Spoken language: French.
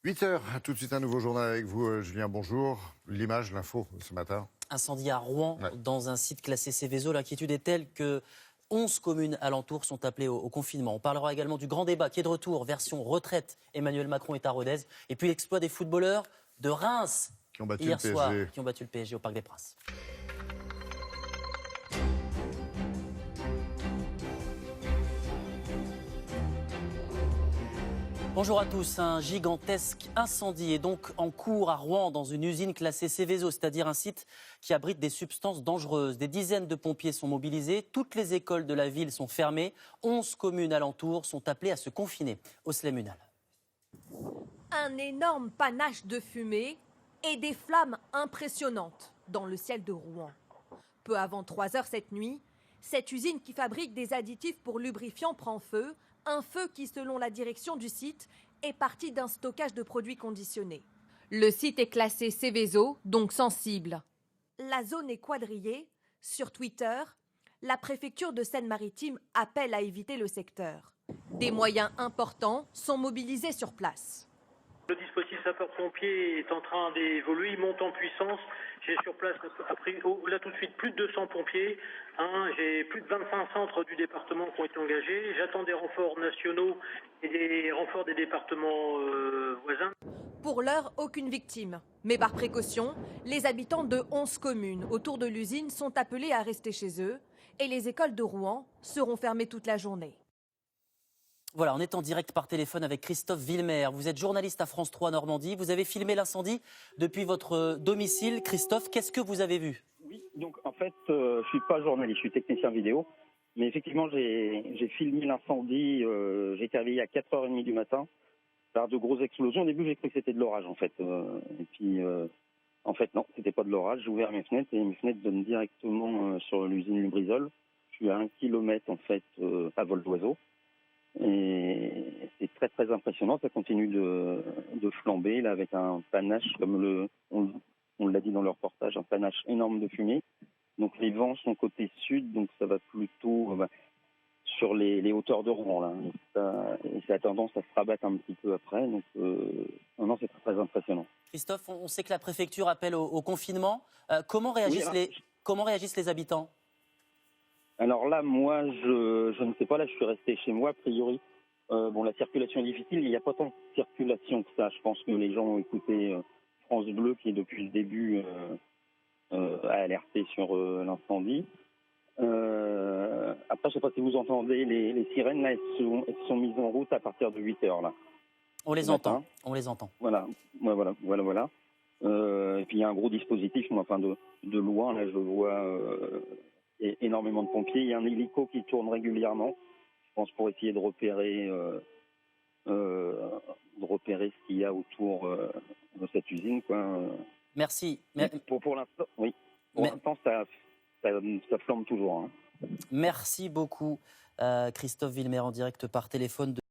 8h, tout de suite un nouveau journal avec vous, Julien, bonjour. L'image, l'info ce matin. Incendie à Rouen, dans un site classé Céveso. L'inquiétude est telle que 11 communes alentours sont appelées au confinement. On parlera également du grand débat qui est de retour, version retraite. Emmanuel Macron est à Rodez. Et puis l'exploit des footballeurs de Reims Qui ont battu hier le PSG. soir, qui ont battu le PSG au Parc des Princes. Bonjour à tous. Un gigantesque incendie est donc en cours à Rouen dans une usine classée Céveso, c'est-à-dire un site qui abrite des substances dangereuses. Des dizaines de pompiers sont mobilisés. Toutes les écoles de la ville sont fermées. 11 communes alentours sont appelées à se confiner. Oslem Unal. Un énorme panache de fumée et des flammes impressionnantes dans le ciel de Rouen. Peu avant 3 heures cette nuit, cette usine qui fabrique des additifs pour lubrifiants prend feu. Un feu qui, selon la direction du site, est parti d'un stockage de produits conditionnés. Le site est classé Céveso, donc sensible. La zone est quadrillée. Sur Twitter, la préfecture de Seine-Maritime appelle à éviter le secteur. Des moyens importants sont mobilisés sur place. Le dispositif sapeur-pompier est en train d'évoluer, il monte en puissance. J'ai sur place, là tout de suite, plus de 200 pompiers. J'ai plus de 25 centres du département qui ont été engagés. J'attends des renforts nationaux et des renforts des départements voisins. Pour l'heure, aucune victime. Mais par précaution, les habitants de 11 communes autour de l'usine sont appelés à rester chez eux. Et les écoles de Rouen seront fermées toute la journée. Voilà, on est en direct par téléphone avec Christophe Villemer. Vous êtes journaliste à France 3 Normandie. Vous avez filmé l'incendie depuis votre domicile. Christophe, qu'est-ce que vous avez vu? Oui, donc en fait, je suis pas journaliste, je suis technicien vidéo. Mais effectivement, j'ai filmé l'incendie. J'ai été réveillé à 4h30 du matin par de grosses explosions. Au début, j'ai cru que c'était de l'orage en fait. Et puis, en fait, non, c'était pas de l'orage. J'ai ouvert mes fenêtres et mes fenêtres donnent directement sur l'usine Lubrizol. Je suis à 1 kilomètre en fait à vol d'oiseau. Et c'est très très impressionnant, ça continue de flamber là avec un panache comme on l'a dit dans le reportage, un panache énorme de fumée. Donc les vents sont côté sud, donc ça va plutôt sur les hauteurs de Rouen là. Et ça a tendance à se rabattre un petit peu après, donc non, c'est très très impressionnant. Christophe, on sait que la préfecture appelle au confinement. Comment réagissent les habitants? Alors là, moi, je ne sais pas. Là, je suis resté chez moi, a priori. La circulation est difficile. Il n'y a pas tant de circulation que ça. Je pense que les gens ont écouté France Bleu, qui depuis le début a alerté sur l'incendie. Après, je ne sais pas si vous entendez les sirènes. Là, elles sont mises en route à partir de 8h. Là. On les entend. On les entend. Voilà. Et puis, il y a un gros dispositif. De loin, là, je vois... énormément de pompiers. Il y a un hélico qui tourne régulièrement, je pense, pour essayer de repérer ce qu'il y a autour de cette usine, quoi. Merci. Pour l'instant, oui. Pour l'instant, ça flambe toujours. Merci beaucoup, Christophe Villemer, en direct par téléphone.